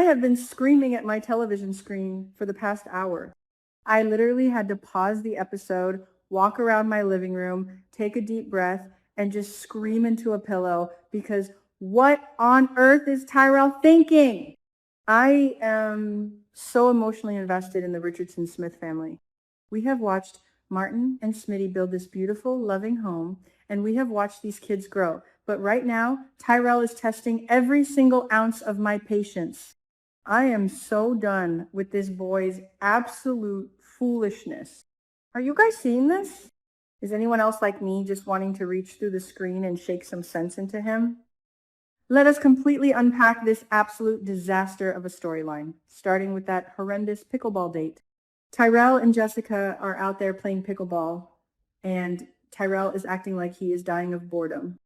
I have been screaming at my television screen for the past hour. I literally had to pause the episode, walk around my living room, take a deep breath, and just scream into a pillow because what on earth is Tyrell thinking? I am so emotionally invested in the Richardson Smith family. We have watched Martin and Smitty build this beautiful, loving home, and we have watched these kids grow. But right now, Tyrell is testing every single ounce of my patience. I am so done with this boy's absolute foolishness. Are you guys seeing this? Is anyone else like me just wanting to reach through the screen and shake some sense into him? Let us completely unpack this absolute disaster of a storyline, starting with that horrendous pickleball date. Tyrell and Jessica are out there playing pickleball, and Tyrell is acting like he is dying of boredom.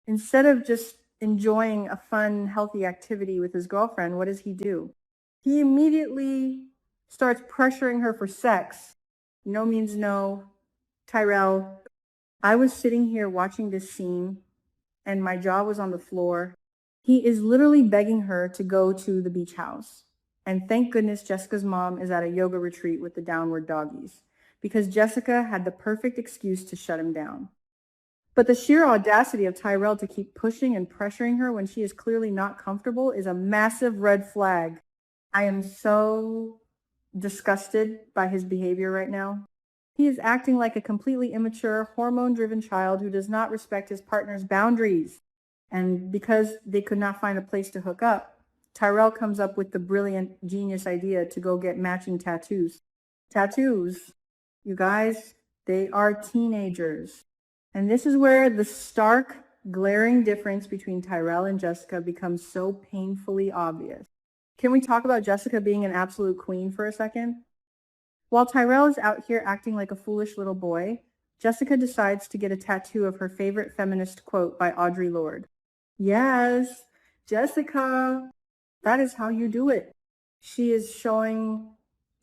Instead of just enjoying a fun, healthy activity with his girlfriend, what does he do? He immediately starts pressuring her for sex. No means no. Tyrell, I was sitting here watching this scene, and my jaw was on the floor. He is literally begging her to go to the beach house. And thank goodness Jessica's mom is at a yoga retreat with the downward doggies, because Jessica had the perfect excuse to shut him down. But the sheer audacity of Tyrell to keep pushing and pressuring her when she is clearly not comfortable is a massive red flag. I am so disgusted by his behavior right now. He is acting like a completely immature, hormone-driven child who does not respect his partner's boundaries. And because they could not find a place to hook up, Tyrell comes up with the brilliant, genius idea to go get matching tattoos. Tattoos, you guys, they are teenagers. And this is where the stark, glaring difference between Tyrell and Jessica becomes so painfully obvious. Can we talk about Jessica being an absolute queen for a second? While Tyrell is out here acting like a foolish little boy, Jessica decides to get a tattoo of her favorite feminist quote by Audre Lorde. Yes, Jessica, that is how you do it. She is showing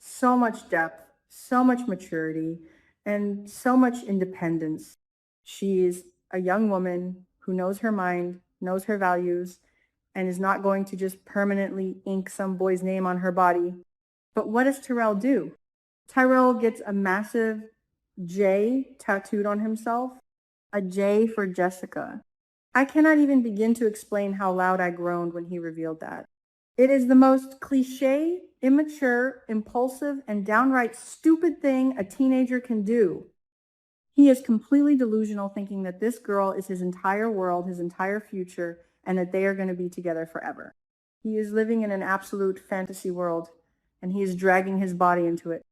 so much depth, so much maturity, and so much independence. She is a young woman who knows her mind, knows her values, and is not going to just permanently ink some boy's name on her body. But what does Tyrell do? Tyrell gets a massive J tattooed on himself, a J for Jessica. I cannot even begin to explain how loud I groaned when he revealed that. It is the most cliche, immature, impulsive, and downright stupid thing a teenager can do. He is completely delusional, thinking that this girl is his entire world, his entire future, and that they are going to be together forever. He is living in an absolute fantasy world, and he is dragging his body into it.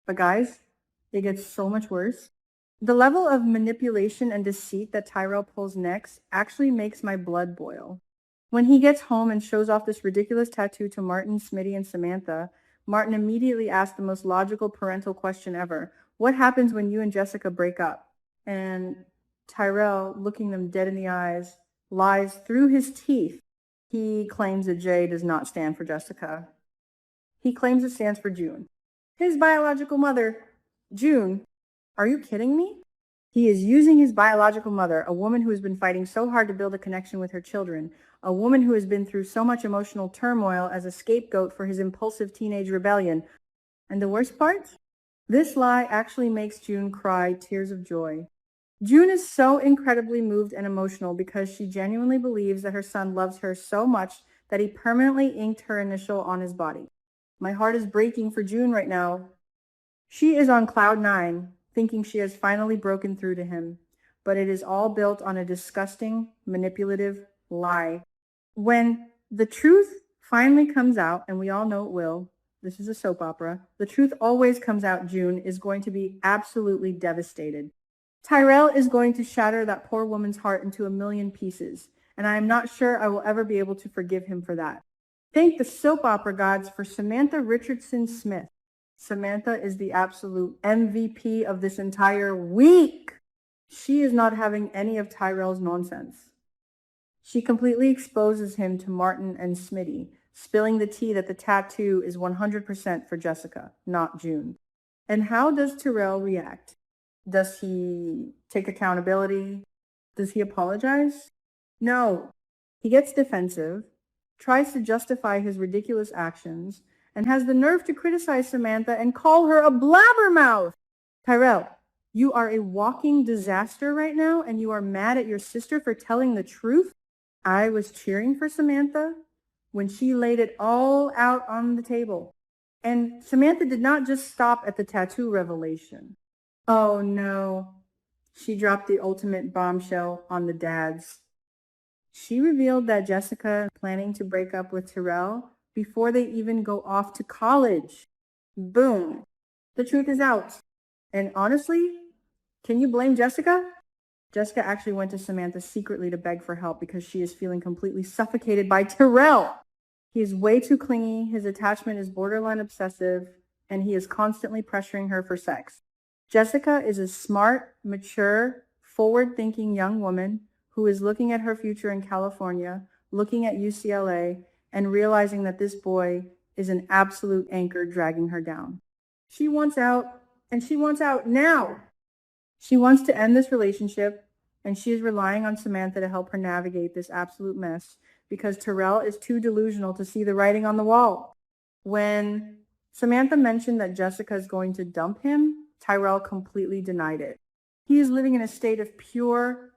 But guys, it gets so much worse. The level of manipulation and deceit that Tyrell pulls next actually makes my blood boil. When he gets home and shows off this ridiculous tattoo to Martin, Smitty, and Samantha, Martin immediately asks the most logical parental question ever. What happens when you and Jessica break up? And Tyrell, looking them dead in the eyes, lies through his teeth. He claims that J does not stand for Jessica. He claims it stands for June. His biological mother, June. Are you kidding me? He is using his biological mother, a woman who has been fighting so hard to build a connection with her children, a woman who has been through so much emotional turmoil, as a scapegoat for his impulsive teenage rebellion. And the worst part? This lie actually makes June cry tears of joy. June is so incredibly moved and emotional because she genuinely believes that her son loves her so much that he permanently inked her initial on his body. My heart is breaking for June right now. She is on cloud 9, thinking she has finally broken through to him, but it is all built on a disgusting, manipulative lie. When the truth finally comes out, and we all know it will, this is a soap opera, the truth always comes out. June is going to be absolutely devastated. Tyrell is going to shatter that poor woman's heart into a million pieces, and I am not sure I will ever be able to forgive him for that. Thank the soap opera gods for Samantha Richardson Smith. Samantha is the absolute MVP of this entire week. She is not having any of Tyrell's nonsense. She completely exposes him to Martin and Smitty, spilling the tea that the tattoo is 100% for Jessica, not June. And how does Tyrell react? Does he take accountability? Does he apologize? No. He gets defensive. tries to justify his ridiculous actions, and has the nerve to criticize Samantha and call her a blabbermouth. Tyrell, you are a walking disaster right now, and you are mad at your sister for telling the truth? I was cheering for Samantha when she laid it all out on the table. And Samantha did not just stop at the tattoo revelation. Oh no, she dropped the ultimate bombshell on the dads. She revealed that Jessica is planning to break up with Tyrell before they even go off to college. Boom. The truth is out. And honestly, can you blame Jessica? Jessica actually went to Samantha secretly to beg for help because she is feeling completely suffocated by Tyrell. He is way too clingy, his attachment is borderline obsessive, and he is constantly pressuring her for sex. Jessica is a smart, mature, forward-thinking young woman who is looking at her future in California, looking at UCLA, and realizing that this boy is an absolute anchor dragging her down. She wants out, and she wants out now. She wants to end this relationship, and she is relying on Samantha to help her navigate this absolute mess because Tyrell is too delusional to see the writing on the wall. When Samantha mentioned that Jessica is going to dump him, Tyrell completely denied it. He is living in a state of pure,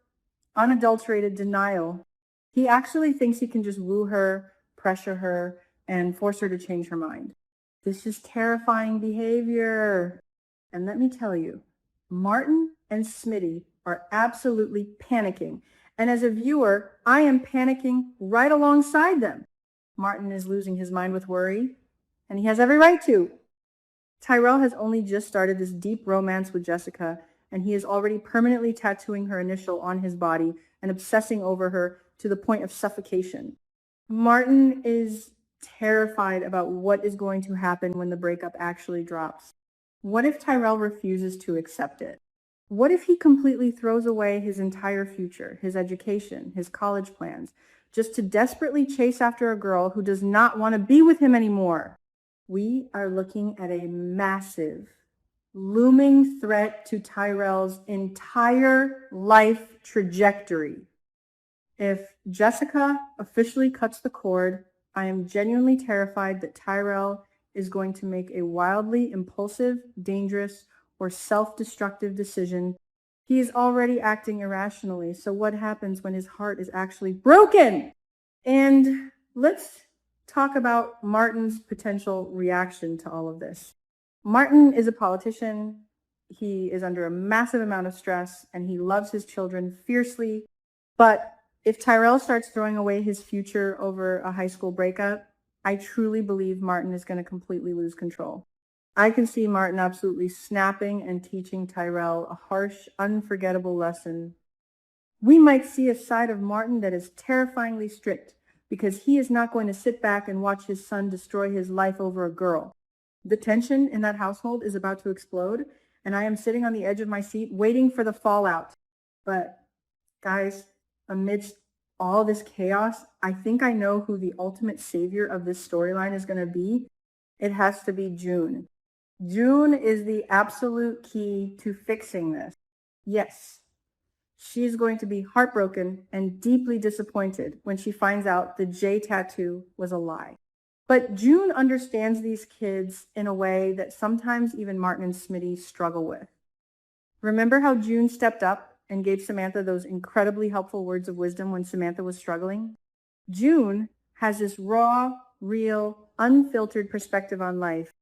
unadulterated denial. He actually thinks he can just woo her, pressure her, and force her to change her mind. This is terrifying behavior. And let me tell you, Martin and Smitty are absolutely panicking. And as a viewer, I am panicking right alongside them. Martin is losing his mind with worry, and he has every right to. Tyrell has only just started this deep romance with Jessica, and he is already permanently tattooing her initial on his body and obsessing over her to the point of suffocation. Martin is terrified about what is going to happen when the breakup actually drops. What if Tyrell refuses to accept it? What if he completely throws away his entire future, his education, his college plans, just to desperately chase after a girl who does not want to be with him anymore? We are looking at a massive, looming threat to Tyrell's entire life trajectory. If Jessica officially cuts the cord, I am genuinely terrified that Tyrell is going to make a wildly impulsive, dangerous, or self-destructive decision. He is already acting irrationally, so what happens when his heart is actually broken? And let's talk about Martin's potential reaction to all of this. Martin is a politician. He is under a massive amount of stress, and he loves his children fiercely. But if Tyrell starts throwing away his future over a high school breakup, I truly believe Martin is going to completely lose control. I can see Martin absolutely snapping and teaching Tyrell a harsh, unforgettable lesson. We might see a side of Martin that is terrifyingly strict because he is not going to sit back and watch his son destroy his life over a girl. The tension in that household is about to explode, and I am sitting on the edge of my seat waiting for the fallout. But guys, amidst all this chaos, I think I know who the ultimate savior of this storyline is going to be. It has to be June. June is the absolute key to fixing this. Yes, she's going to be heartbroken and deeply disappointed when she finds out the J tattoo was a lie. But June understands these kids in a way that sometimes even Martin and Smitty struggle with. Remember how June stepped up and gave Samantha those incredibly helpful words of wisdom when Samantha was struggling? June has this raw, real, unfiltered perspective on life.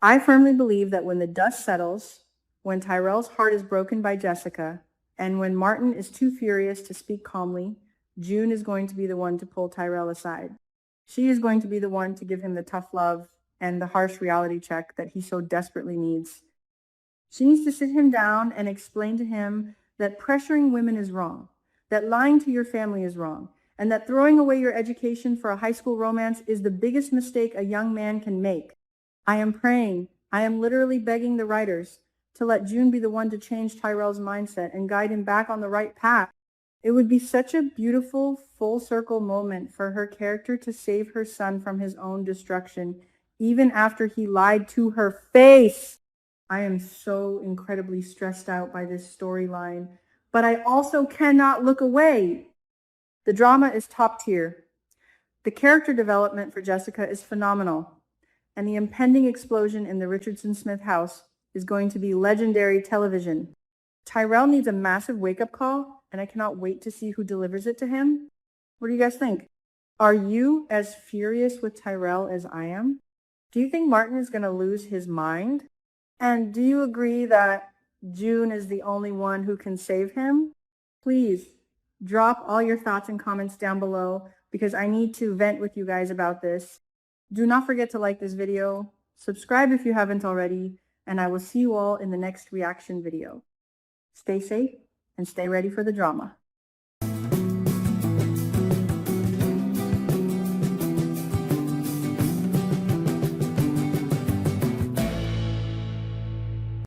I firmly believe that when the dust settles, when Tyrell's heart is broken by Jessica, and when Martin is too furious to speak calmly, June is going to be the one to pull Tyrell aside. She is going to be the one to give him the tough love and the harsh reality check that he so desperately needs. She needs to sit him down and explain to him that pressuring women is wrong, that lying to your family is wrong, and that throwing away your education for a high school romance is the biggest mistake a young man can make. I am praying, I am literally begging the writers to let June be the one to change Tyrell's mindset and guide him back on the right path. It would be such a beautiful, full circle moment for her character to save her son from his own destruction, even after he lied to her face. I am so incredibly stressed out by this storyline, but I also cannot look away. The drama is top tier. The character development for Jessica is phenomenal, and the impending explosion in the Richardson Smith house is going to be legendary television. Tyrell needs a massive wake-up call, and I cannot wait to see who delivers it to him. What do you guys think? Are you as furious with Tyrell as I am? Do you think Martin is going to lose his mind? And do you agree that June is the only one who can save him? Please drop all your thoughts and comments down below because I need to vent with you guys about this. Do not forget to like this video, subscribe if you haven't already, and I will see you all in the next reaction video. Stay safe and stay ready for the drama.